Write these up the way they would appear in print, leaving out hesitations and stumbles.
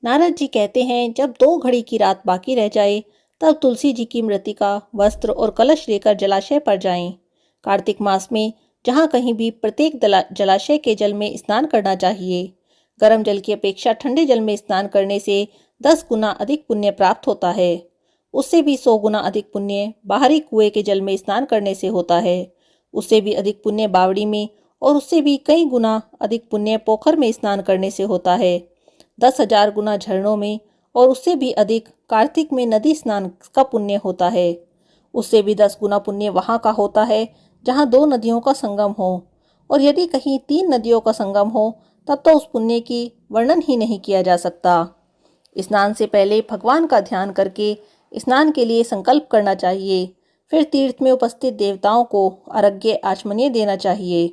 नारद जी कहते हैं, जब 2 घड़ी की रात बाकी रह जाए तब तुलसी जी की मृतिका, वस्त्र और कलश लेकर जलाशय पर जाएं। कार्तिक मास में जहाँ कहीं भी प्रत्येक जलाशय के जल में स्नान करना चाहिए। गर्म जल की अपेक्षा ठंडे जल में स्नान करने से 10 गुना अधिक पुण्य प्राप्त होता है। उससे भी 100 गुना अधिक पुण्य बाहरी कुएं के जल में स्नान करने से होता है। उससे भी अधिक पुण्य बावड़ी में और उससे भी कई गुना अधिक पुण्य पोखर में स्नान करने से होता है। 10,000 गुना झरनों में और उससे भी अधिक कार्तिक में नदी स्नान का पुण्य होता है। उससे भी 10 गुना पुण्य वहाँ का होता है जहाँ 2 नदियों का संगम हो। और यदि कहीं 3 नदियों का संगम हो तब तो उस पुण्य की वर्णन ही नहीं किया जा सकता। स्नान से पहले भगवान का ध्यान करके स्नान के लिए संकल्प करना चाहिए। फिर तीर्थ में उपस्थित देवताओं को अर्घ्य आचमनीय देना चाहिए।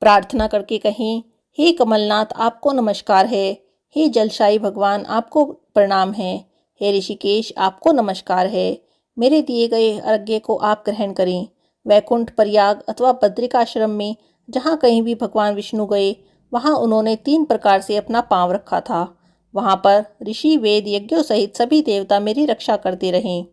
प्रार्थना करके कहें, हे कमलनाथ आपको नमस्कार है। हे जलशाही भगवान आपको प्रणाम है। हे ऋषिकेश आपको नमस्कार है। मेरे दिए गए अर्घ्य को आप ग्रहण करें। वैकुंठ, प्रयाग अथवा बद्रिकाश्रम में जहाँ कहीं भी भगवान विष्णु गए वहाँ उन्होंने 3 प्रकार से अपना पांव रखा था। वहाँ पर ऋषि, वेद, यज्ञों सहित सभी देवता मेरी रक्षा करते रहें।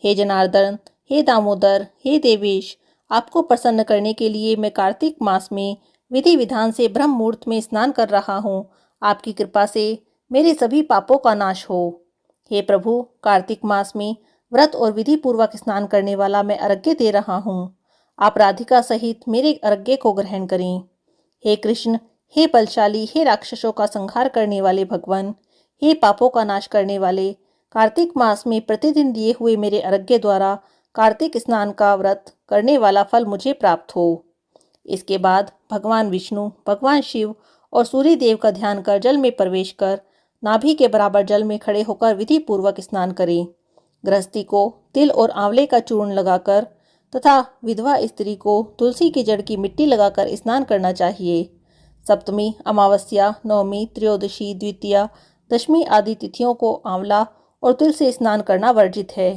हे जनार्दन, हे दामोदर, हे देवेश, आपको प्रसन्न करने के लिए मैं कार्तिक मास में विधि विधान से ब्रह्म मुहूर्त में स्नान कर रहा हूँ। आपकी कृपा से मेरे सभी पापों का नाश हो। हे प्रभु, कार्तिक मास में व्रत और विधि पूर्वक स्नान करने वाला मैं अर्घ्य दे रहा हूँ। आप राधिका सहित मेरे अर्घ्य को ग्रहण करें। हे कृष्ण, हे बलशाली, हे राक्षसों का संहार करने वाले भगवान, हे पापों का नाश करने वाले, कार्तिक मास में प्रतिदिन दिए हुए मेरे अर्घ्य द्वारा कार्तिक स्नान का व्रत करने वाला फल मुझे प्राप्त हो। इसके बाद भगवान विष्णु, भगवान शिव और सूर्य देव का ध्यान कर जल में प्रवेश कर नाभि के बराबर जल में खड़े होकर विधि पूर्वक स्नान करें। गृहस्थी को तिल और आंवले का चूर्ण लगाकर तथा विधवा स्त्री को तुलसी की जड़ की मिट्टी लगाकर स्नान करना चाहिए। सप्तमी, अमावस्या, नवमी, त्रयोदशी, द्वितीया, दशमी आदि तिथियों को आंवला और तिल से स्नान करना वर्जित है।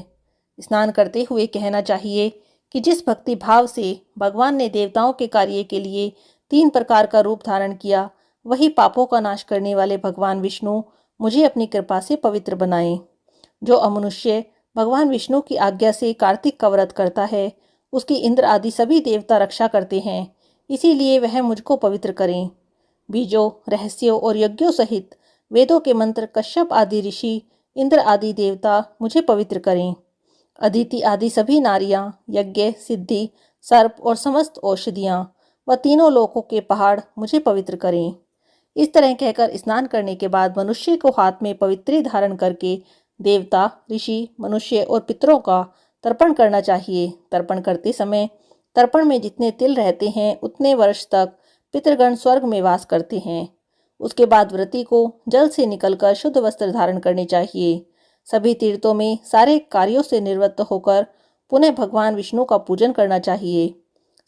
स्नान करते हुए कहना चाहिए कि जिस भक्ति भाव से भगवान ने देवताओं के कार्य के लिए 3 प्रकार का रूप धारण किया, वही पापों का नाश करने वाले भगवान विष्णु मुझे अपनी कृपा से पवित्र बनाएं। जो अमनुष्य भगवान विष्णु की आज्ञा से कार्तिक का व्रत करता है, उसकी इंद्र आदि सभी देवता रक्षा करते हैं। इसीलिए वह मुझको पवित्र करें। बीजों, रहस्यों और यज्ञों सहित वेदों के मंत्र कश्यप आदि ऋषि, इंद्र आदि देवता मुझे पवित्र करें। अदिति आदि सभी नारियां, यज्ञ, सिद्धि, सर्प और समस्त औषधियां व तीनों लोकों के पहाड़ मुझे पवित्र करें। इस तरह कहकर स्नान करने के बाद मनुष्य को हाथ में पवित्री धारण करके देवता, ऋषि, मनुष्य और पितरों का तर्पण करना चाहिए। तर्पण करते समय तर्पण में जितने तिल रहते हैं उतने वर्ष तक पितृगण स्वर्ग में वास करते हैं। उसके बाद व्रती को जल से निकलकर शुद्ध वस्त्र धारण करने चाहिए। सभी तीर्थों में सारे कार्यों से निवृत्त होकर पुनः भगवान विष्णु का पूजन करना चाहिए।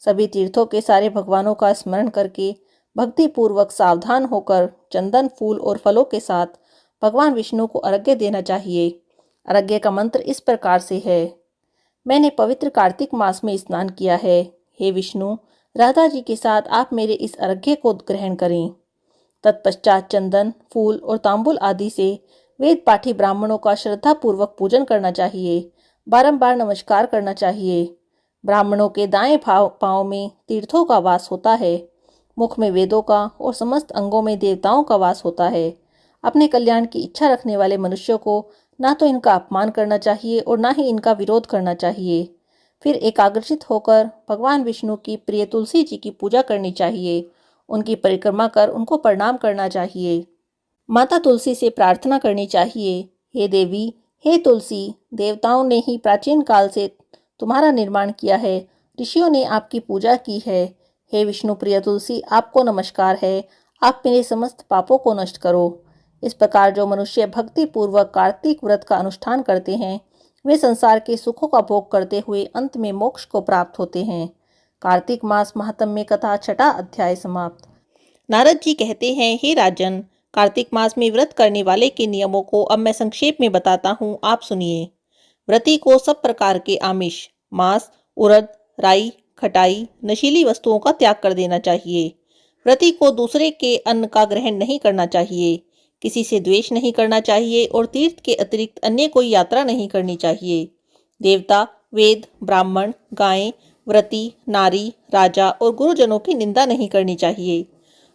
सभी तीर्थों के सारे भगवानों का स्मरण करके भक्ति पूर्वक सावधान होकर चंदन, फूल और फलों के साथ भगवान विष्णु को अर्घ्य देना चाहिए। अर्घ्य का मंत्र इस प्रकार से है। मैंने पवित्र कार्तिक मास में स्नान किया है। हे विष्णु, राधा जी के साथ आप मेरे इस अर्घ्य को ग्रहण करें। तत्पश्चात चंदन, फूल और तांबुल आदि से वेद पाठी ब्राह्मणों का श्रद्धा पूर्वक पूजन करना चाहिए। बारंबार नमस्कार करना चाहिए। ब्राह्मणों के दाएं पांव में तीर्थों का वास होता है। मुख में वेदों का और समस्त अंगों में देवताओं का वास होता है। अपने कल्याण की इच्छा रखने वाले मनुष्यों को ना तो इनका अपमान करना चाहिए और ना ही इनका विरोध करना चाहिए। फिर एकाग्रचित होकर भगवान विष्णु की प्रिय तुलसी जी की पूजा करनी चाहिए। उनकी परिक्रमा कर उनको प्रणाम करना चाहिए। माता तुलसी से प्रार्थना करनी चाहिए, हे देवी, हे तुलसी, देवताओं ने ही प्राचीन काल से तुम्हारा निर्माण किया है। ऋषियों ने आपकी पूजा की है। हे विष्णु प्रिय तुलसी, आपको नमस्कार है। आप मेरे समस्त पापों को नष्ट करो। इस प्रकार जो मनुष्य भक्ति पूर्वक कार्तिक व्रत का अनुष्ठान करते हैं, वे संसार के सुखों का भोग करते हुए अंत में मोक्ष को प्राप्त होते हैं। कार्तिक मास महात्म्य कथा 6वां अध्याय समाप्त। नारद जी कहते हैं, हे राजन, कार्तिक मास में व्रत करने वाले के नियमों को अब मैं संक्षेप में बताता हूँ, आप सुनिए। व्रती को सब प्रकार के आमिष, मांस, उड़द, राई, खटाई, नशीली वस्तुओं का त्याग कर देना चाहिए। व्रती को दूसरे के अन्न का ग्रहण नहीं करना चाहिए। किसी से द्वेष नहीं करना चाहिए और तीर्थ के अतिरिक्त अन्य कोई यात्रा नहीं करनी चाहिए। देवता, वेद, ब्राह्मण, गायें, व्रती, नारी, राजा और गुरुजनों की निंदा नहीं करनी चाहिए।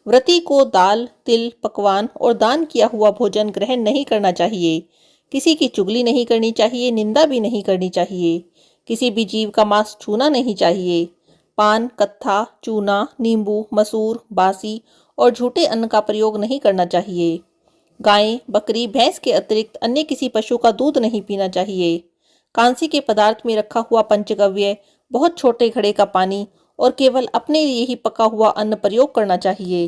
व्रती को दाल, तिल, पकवान और दान किया हुआ भोजन ग्रहण नहीं करना चाहिए। किसी की चुगली नहीं करनी चाहिए, निंदा भी नहीं करनी चाहिए। किसी भी जीव का मांस छूना नहीं चाहिए। पान, कत्था, चूना, नींबू, मसूर, बासी और झूठे अन्न का प्रयोग नहीं करना चाहिए। गाय, बकरी, भैंस के अतिरिक्त अन्य किसी पशु का दूध नहीं पीना चाहिए। कांसी के पदार्थ में रखा हुआ पंचगव्य, बहुत छोटे घड़े का पानी और केवल अपने लिए ही पका हुआ अन्न प्रयोग करना चाहिए।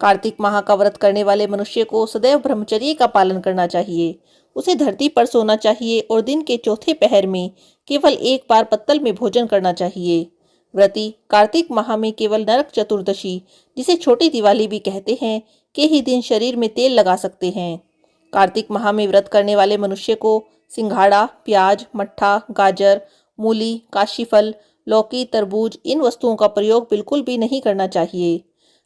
कार्तिक माह का व्रत करने वाले मनुष्य को सदैव ब्रह्मचर्य का पालन करना चाहिए। उसे धरती पर सोना चाहिए और दिन के चौथे पहर में केवल एक बार पत्तल में भोजन करना चाहिए। व्रती कार्तिक माह में केवल नरक चतुर्दशी, जिसे छोटी दिवाली भी कहते हैं, के ही दिन शरीर में तेल लगा सकते हैं। कार्तिक माह में व्रत करने वाले मनुष्य को सिंघाड़ा, प्याज, मट्ठा, गाजर, मूली, काशीफल, लौकी, तरबूज इन वस्तुओं का प्रयोग बिल्कुल भी नहीं करना चाहिए।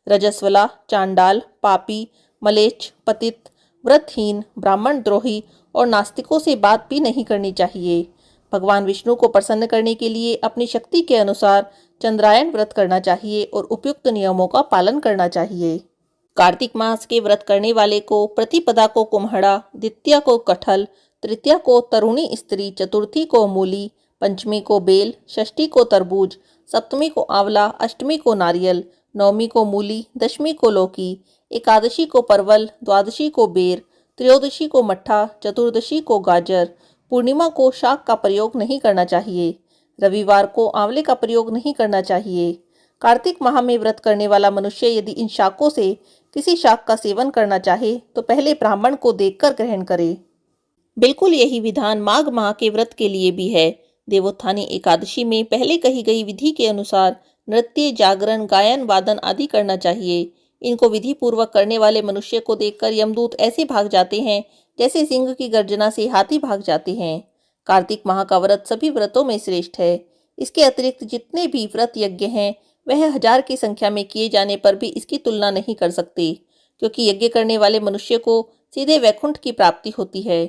रजस्वला, चांडाल, पापी, मलेच्छ, पतित, व्रतहीन, ब्राह्मण द्रोही और नास्तिकों से बात भी नहीं करनी चाहिए। भगवान विष्णु को प्रसन्न करने के लिए अपनी शक्ति के अनुसार चंद्रायण व्रत करना चाहिए और उपयुक्त नियमों का पालन करना चाहिए। कार्तिक मास के व्रत करने वाले को प्रतिपदा को कुम्हड़ा, द्वितीया को कटहल, तृतीया को तरुणी स्त्री, चतुर्थी को मूली, पंचमी को बेल, षष्ठी को तरबूज, सप्तमी को आंवला, अष्टमी को नारियल, नवमी को मूली, दशमी को लौकी, एकादशी को परवल, द्वादशी को बेर, त्रयोदशी को मट्ठा, चतुर्दशी को गाजर, पूर्णिमा को शाक का प्रयोग नहीं करना चाहिए। रविवार को आंवले का प्रयोग नहीं करना चाहिए। कार्तिक माह में व्रत करने वाला मनुष्य यदि इन शाकों से किसी शाक का सेवन करना चाहे तो पहले ब्राह्मण को देखकर ग्रहण करे। बिल्कुल यही विधान माघ माह के व्रत के लिए भी है। देवोत्थानी एकादशी में पहले कही गई विधि के अनुसार नृत्य, जागरण, गायन, वादन आदि करना चाहिए। इनको विधि पूर्वक करने वाले मनुष्य को देखकर यमदूत ऐसे भाग जाते हैं जैसे सिंह की गर्जना से हाथी भाग जाते हैं। कार्तिक माह का व्रत सभी व्रतों में श्रेष्ठ है। इसके अतिरिक्त जितने भी व्रत यज्ञ हैं वह 1000 की संख्या में किए जाने पर भी इसकी तुलना नहीं कर सकते, क्योंकि यज्ञ करने वाले मनुष्य को सीधे वैकुंठ की प्राप्ति होती है।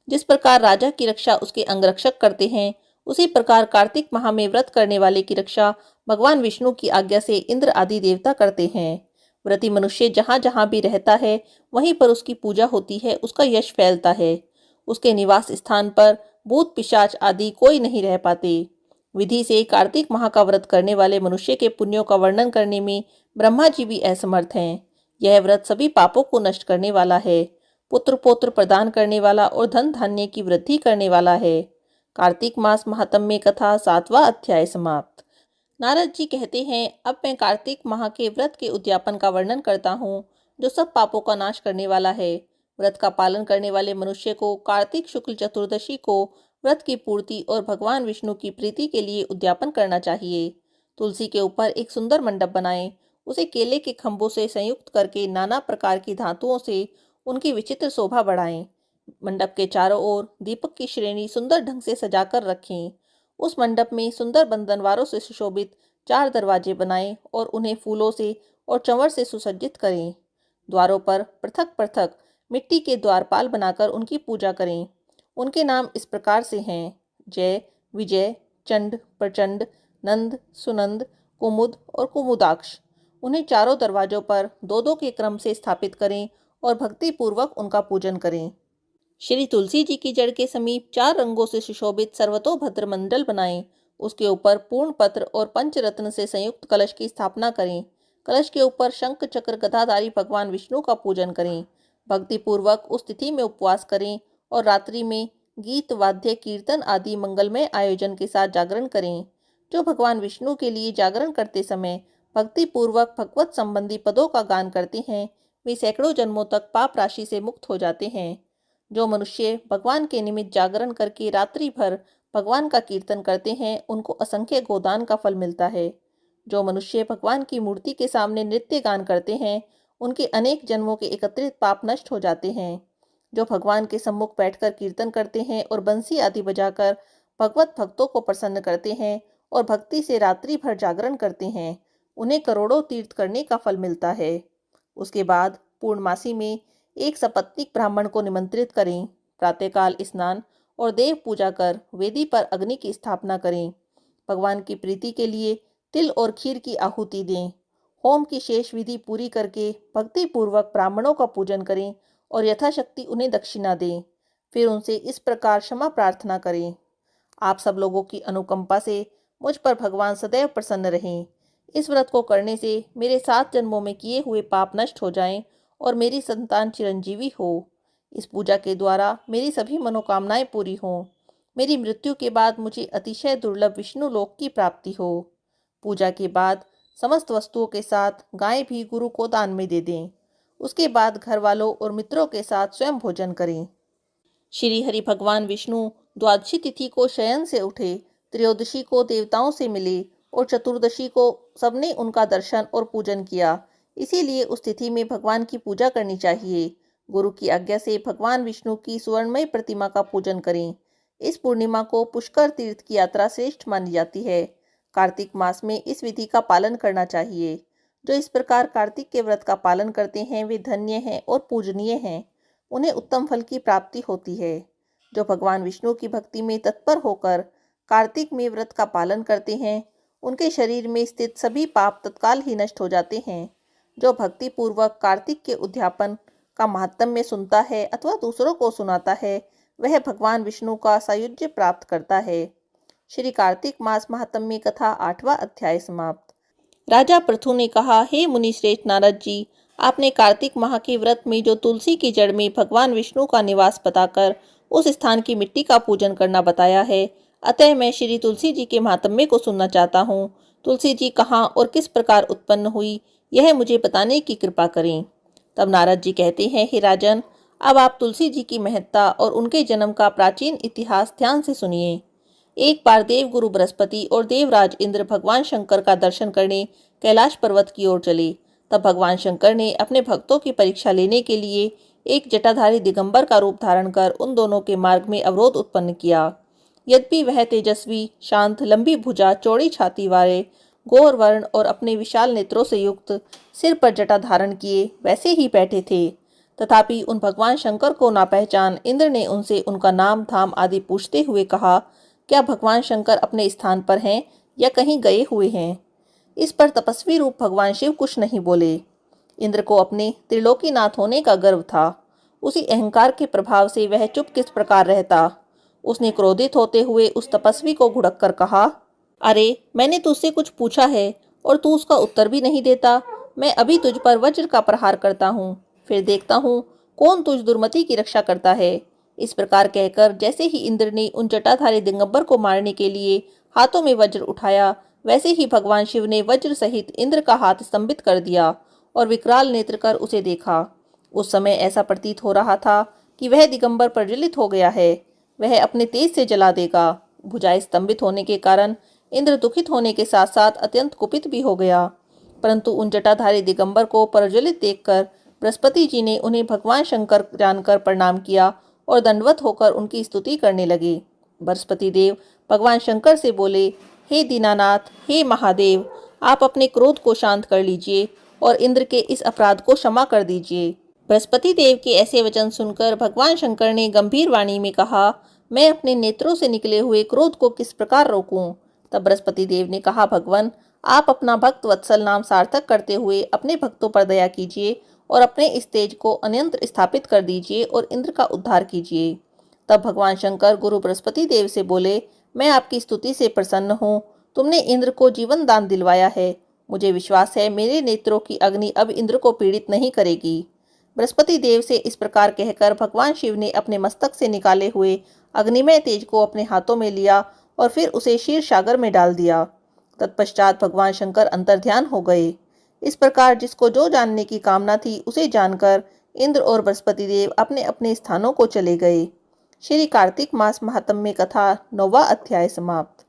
जिस प्रकार राजा की रक्षा उसके अंगरक्षक करते हैं, उसी प्रकार कार्तिक माह में व्रत करने वाले की रक्षा भगवान विष्णु की आज्ञा से इंद्र आदि देवता करते हैं। व्रती मनुष्य जहाँ जहाँ भी रहता है वहीं पर उसकी पूजा होती है, उसका यश फैलता है। उसके निवास स्थान पर भूत पिशाच आदि कोई नहीं रह पाते। विधि से कार्तिक माह का व्रत करने वाले मनुष्य के पुण्यों का वर्णन करने में ब्रह्मा जी भी असमर्थ हैं। यह व्रत सभी पापों को नष्ट करने वाला है, पुत्र पौत्र प्रदान करने वाला और धन धान्य की वृद्धि करने वाला है। कार्तिक मास महात्म्य कथा 7वां अध्याय समाप्त। नारद जी कहते हैं, अब मैं कार्तिक माह के व्रत के उद्यापन का वर्णन करता हूँ, जो सब पापों का नाश करने वाला है। व्रत का पालन करने वाले मनुष्य को कार्तिक शुक्ल चतुर्दशी को व्रत की पूर्ति और भगवान विष्णु की प्रीति के लिए उद्यापन करना चाहिए। तुलसी के ऊपर एक सुंदर मंडप बनाएं, उसे केले के खंभों से संयुक्त करके नाना प्रकार की धातुओं से उनकी विचित्र शोभा बढ़ाएं। मंडप के चारों ओर दीपक की श्रेणी सुंदर ढंग से सजाकर रखें। उस मंडप में सुंदर बंधनवारों से सुशोभित 4 दरवाजे बनाएं और उन्हें फूलों से और चंवर से सुसज्जित करें। द्वारों पर पृथक पृथक मिट्टी के द्वारपाल बनाकर उनकी पूजा करें। उनके नाम इस प्रकार से हैं: जय, विजय, चंड, प्रचंड, नंद, सुनंद, कुमुद और कुमुदाक्ष। उन्हें चारों दरवाजों पर 2-2 के क्रम से स्थापित करें और भक्ति पूर्वक उनका पूजन करें। श्री तुलसी जी की जड़ के समीप 4 रंगों से सुशोभित सर्वतोभद्र मंडल बनाएं। उसके ऊपर पूर्ण पत्र और पंचरत्न से संयुक्त कलश की स्थापना करें। कलश के ऊपर शंख चक्र गदाधारी भगवान विष्णु का पूजन करें। भक्ति पूर्वक उस तिथि में उपवास करें और रात्रि में गीत, वाद्य, कीर्तन आदि मंगलमय आयोजन के साथ जागरण करें। जो भगवान विष्णु के लिए जागरण करते समय भक्ति पूर्वक भगवत संबंधी पदों का गान करते हैं, वे सैकड़ों जन्मों तक पाप राशि से मुक्त हो जाते हैं। जो मनुष्य भगवान के निमित्त जागरण करके रात्रि भर भगवान का कीर्तन करते हैं, उनको असंख्य गोदान का फल मिलता है। जो मनुष्य भगवान की मूर्ति के सामने नृत्य गान करते हैं, उनके अनेक जन्मों के एकत्रित पाप नष्ट हो जाते हैं। जो भगवान के सम्मुख बैठकर कीर्तन करते हैं और बंसी आदि बजाकर भगवत भक्तों को प्रसन्न करते हैं और भक्ति से रात्रि भर जागरण करते हैं, उन्हें करोड़ों तीर्थ करने का फल मिलता है। उसके बाद पूर्णमासी में एक सपत्नीक ब्राह्मण को निमंत्रित करें। प्रातःकाल स्नान और देव पूजा कर वेदी पर अग्नि की स्थापना करें। भगवान की प्रीति के लिए तिल और खीर की आहुति दें। होम की शेष विधि पूरी करके भक्ति पूर्वक ब्राह्मणों का पूजन करें और यथाशक्ति उन्हें दक्षिणा दें। फिर उनसे इस प्रकार क्षमा प्रार्थना करें। आप सब लोगों की अनुकंपा से मुझ पर भगवान सदैव प्रसन्न रहें। इस व्रत को करने से मेरे 7 जन्मों में किए हुए पाप नष्ट हो जाएं और मेरी संतान चिरंजीवी हो। इस पूजा के द्वारा मेरी सभी मनोकामनाएं पूरी हों। मेरी मृत्यु के बाद मुझे अतिशय दुर्लभ विष्णु लोक की प्राप्ति हो। पूजा के बाद समस्त वस्तुओं के साथ गाय भी गुरु को दान में दे दें। उसके बाद घर वालों और मित्रों के साथ स्वयं भोजन करें। श्री हरि भगवान विष्णु द्वादशी तिथि को शयन से उठे, त्रयोदशी को देवताओं से मिले और चतुर्दशी को सबने उनका दर्शन और पूजन किया। इसीलिए उस तिथि में भगवान की पूजा करनी चाहिए। गुरु की आज्ञा से भगवान विष्णु की सुवर्णमय प्रतिमा का पूजन करें। इस पूर्णिमा को पुष्कर तीर्थ की यात्रा श्रेष्ठ मानी जाती है। कार्तिक मास में इस विधि का पालन करना चाहिए। जो इस प्रकार कार्तिक के व्रत का पालन करते हैं वे धन्य हैं और पूजनीय हैं। उन्हें उत्तम फल की प्राप्ति होती है। जो भगवान विष्णु की भक्ति में तत्पर होकर कार्तिक में व्रत का पालन करते हैं उनके शरीर में स्थित सभी पाप तत्काल ही नष्ट हो जाते हैं। जो भक्ति पूर्वक कार्तिक के उद्यापन का महात्म्य सुनता है अथवा दूसरों को सुनाता है वह भगवान विष्णु का सायुज्य प्राप्त करता है। श्री कार्तिक मास महात्म्य कथा 8वां अध्याय समाप्त। राजा पृथु ने कहा, हे मुनि श्रेष्ठ नारद जी, आपने कार्तिक माह के व्रत में जो तुलसी की जड़ में भगवान विष्णु का निवास बताकर उस स्थान की मिट्टी का पूजन करना बताया है, अतः मैं श्री तुलसी जी के महात्म्य को सुनना चाहता हूँ। तुलसी जी कहाँ और किस प्रकार उत्पन्न हुई यह मुझे बताने की कृपा करें। तब नारद जी कहते हैं, हे राजन, अब आप तुलसी जी की महत्ता और उनके जन्म का प्राचीन इतिहास ध्यान से सुनिए। एक बार देव गुरु बृहस्पति और देवराज इंद्र भगवान शंकर का दर्शन करने कैलाश पर्वत की ओर चले। तब भगवान शंकर ने अपने भक्तों की परीक्षा लेने के लिए एक जटाधारी दिगंबर का रूप धारण कर उन दोनों के मार्ग में अवरोध उत्पन्न किया। यद्यपि वह तेजस्वी, शांत, लंबी भुजा, चौड़ी छाती वाले, गौर वर्ण और अपने विशाल नेत्रों से युक्त, सिर पर जटा धारण किए वैसे ही बैठे थे, तथापि उन भगवान शंकर को ना पहचान इंद्र ने उनसे उनका नाम धाम आदि पूछते हुए कहा, क्या भगवान शंकर अपने स्थान पर हैं या कहीं गए हुए हैं? इस पर तपस्वी रूप भगवान शिव कुछ नहीं बोले। इंद्र को अपने त्रिलोकीनाथ होने का गर्व था। उसी अहंकार के प्रभाव से वह चुप किस प्रकार रहता। उसने क्रोधित होते हुए उस तपस्वी को घुड़क कर कहा, अरे, मैंने तुझसे कुछ पूछा है और तू उसका उत्तर भी नहीं देता। मैं अभी तुझ पर वज्र का प्रहार करता हूँ, फिर देखता हूँ कौन तुझ दुर्मति की रक्षा करता है। इस प्रकार कहकर जैसे ही इंद्र ने उन जटाधारी दिगंबर को मारने के लिए हाथों में वज्र उठाया, वैसे ही भगवान शिव ने वज्र सहित इंद्र का हाथ स्तंभित कर दिया और विकराल नेत्र कर उसे देखा। उस समय ऐसा प्रतीत हो रहा था कि वह दिगंबर प्रज्वलित हो गया है, वह अपने तेज से जला देगा। भुजाएं स्तंभित होने के कारण इंद्र दुखित होने के साथ साथ अत्यंत कुपित भी हो गया। परंतु उन जटाधारी दिगंबर को प्रज्वलित देखकर बृहस्पति जी ने उन्हें भगवान शंकर जानकर प्रणाम किया और दंडवत होकर उनकी स्तुति करने लगे। बृहस्पति देव भगवान शंकर से बोले, हे दीनानाथ, हे महादेव, आप अपने क्रोध को शांत कर लीजिए और इंद्र के इस अपराध को क्षमा कर दीजिए। बृहस्पति देव के ऐसे वचन सुनकर भगवान शंकर ने गंभीर वाणी में कहा, मैं अपने नेत्रों से निकले हुए क्रोध को किस प्रकार रोकूं? तब बृहस्पति देव ने कहा, भगवान, आप अपना भक्त वत्सल नाम सार्थक करते हुए अपने भक्तों पर दया कीजिए और अपने इस तेज को अन्यंत्र स्थापित कर दीजिए और इंद्र का उद्धार कीजिए। तब भगवान शंकर गुरु बृहस्पति देव से बोले, मैं आपकी स्तुति से प्रसन्न हूँ। तुमने इंद्र को जीवन दान दिलवाया है। मुझे विश्वास है मेरे नेत्रों की अग्नि अब इंद्र को पीड़ित नहीं करेगी। बृहस्पति देव से इस प्रकार कहकर भगवान शिव ने अपने मस्तक से निकाले हुए अग्निमय तेज को अपने हाथों में लिया और फिर उसे क्षीर सागर में डाल दिया। तत्पश्चात भगवान शंकर अंतर्ध्यान हो गए। इस प्रकार जिसको जो जानने की कामना थी उसे जानकर इंद्र और बृहस्पति देव अपने अपने स्थानों को चले गए। श्री कार्तिक मास महात्म्य कथा 9वां अध्याय समाप्त।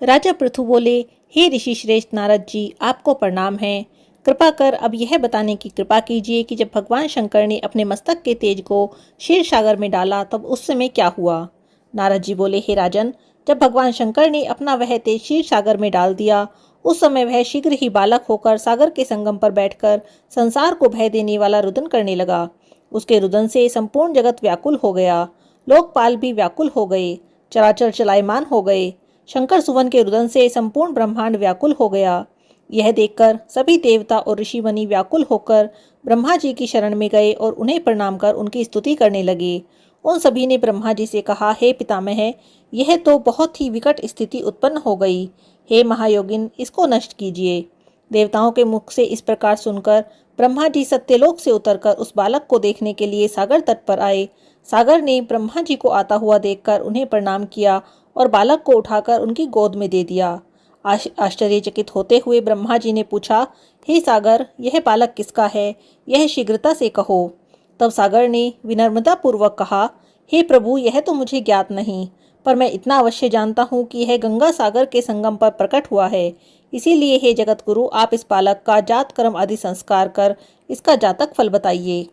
राजा पृथु बोले, हे ऋषि श्रेष्ठ नारद जी, आपको प्रणाम है। कृपा कर अब यह बताने की कृपा कीजिए कि जब भगवान शंकर ने अपने मस्तक के तेज को क्षीर सागर में डाला तब उस समय क्या हुआ? नारद जी बोले, हे राजन, जब भगवान शंकर ने अपना वह तेज क्षीर सागर में डाल दिया उस समय वह शीघ्र ही बालक होकर सागर के संगम पर बैठकर संसार को भय देने वाला रुदन करने लगा। उसके रुदन से संपूर्ण जगत व्याकुल हो गया। लोकपाल भी व्याकुल हो गए, चराचर चलायमान हो गए। शंकर सुवन के रुदन से संपूर्ण ब्रह्मांड व्याकुल हो गया। यह देखकर सभी देवता और ऋषि मुनि व्याकुल होकर ब्रह्मा जी की शरण में गए और उन्हें प्रणाम कर उनकी स्तुति करने लगे। उन सभी ने ब्रह्मा जी से कहा, हे पितामह, यह तो बहुत ही विकट स्थिति उत्पन्न हो गई। हे महायोगिन, इसको नष्ट कीजिए। देवताओं के मुख से इस प्रकार सुनकर ब्रह्मा जी सत्यलोक से उतरकर उस बालक को देखने के लिए सागर तट पर आए। सागर ने ब्रह्मा जी को आता हुआ देखकर उन्हें प्रणाम किया और बालक को उठाकर उनकी गोद में दे दिया। आश्चर्यचकित होते हुए ब्रह्मा जी ने पूछा, हे सागर, यह बालक किसका है? यह शीघ्रता से कहो। तब सागर ने विनम्रता पूर्वक कहा, हे प्रभु, यह तो मुझे ज्ञात नहीं, पर मैं इतना अवश्य जानता हूँ कि यह गंगा सागर के संगम पर प्रकट हुआ है। इसीलिए हे जगत गुरु, आप इस बालक का जात कर्म आदि संस्कार कर इसका जातक फल बताइए।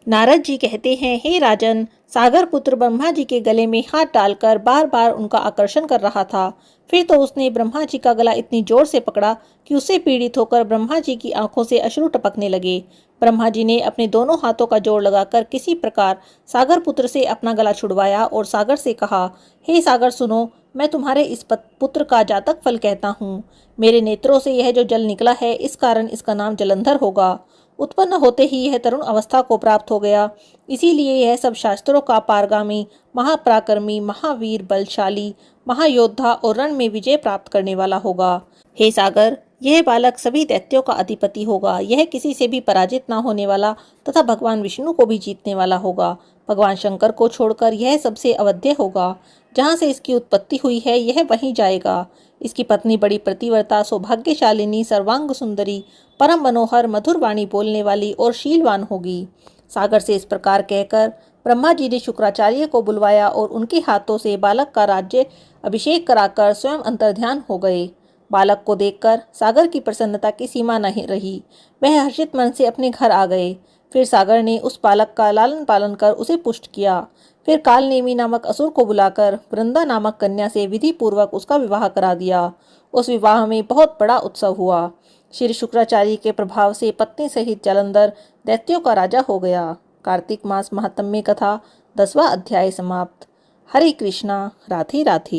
नारद जी कहते हैं, हे राजन, सागर पुत्र ब्रह्मा जी के गले में हाथ डालकर बार बार उनका आकर्षण कर रहा था। फिर तो उसने ब्रह्मा जी का गला इतनी जोर से पकड़ा कि उससे पीड़ित होकर ब्रह्मा जी की आंखों से अश्रु टपकने लगे। ब्रह्मा जी ने अपने दोनों हाथों का जोर लगाकर किसी प्रकार सागर पुत्र से अपना गला छुड़वाया और सागर से कहा, हे सागर सुनो, मैं तुम्हारे इस पुत्र का जातक फल कहता हूँ। मेरे नेत्रों से यह जो जल निकला है, इस कारण इसका नाम जलंधर होगा। उत्पन्न होते ही यह तरुण अवस्था को प्राप्त हो गया, इसीलिए यह सब शास्त्रों का पारगामी, महापराक्रमी, महावीर, बलशाली, महायोद्धा और रण में विजय प्राप्त करने वाला होगा। हे सागर, यह बालक सभी दैत्यों का अधिपति होगा। यह किसी से भी पराजित न होने वाला तथा भगवान विष्णु को भी जीतने वाला होगा। भगवान शंकर को छोड़कर यह सबसे अवध्य होगा। जहाँ से इसकी उत्पत्ति हुई है, यह वहीं जाएगा। इसकी पत्नी बड़ी प्रतिव्रता, सौभाग्यशालिनी, सर्वांग सुंदरी, परम मनोहर, मधुर वाणी बोलने वाली और शीलवान होगी। सागर से इस प्रकार कहकर ब्रह्मा जी ने शुक्राचार्य को बुलवाया और उनके हाथों से बालक का राज्य अभिषेक कराकर स्वयं अंतर्ध्यान हो गए। बालक को देखकर सागर की प्रसन्नता की सीमा नहीं रही। वह हर्षित मन से अपने घर आ गए। फिर सागर ने उस बालक का लालन पालन कर उसे पुष्ट किया। फिर कालनेमी नामक असुर को बुलाकर वृंदा नामक कन्या से विधि पूर्वक उसका विवाह करा दिया। उस विवाह में बहुत बड़ा उत्सव हुआ। श्री शुक्राचार्य के प्रभाव से पत्नी सहित जालंधर दैत्यों का राजा हो गया। कार्तिक मास महात्म्य कथा 10वां अध्याय समाप्त। हरे कृष्णा, राधे राधे।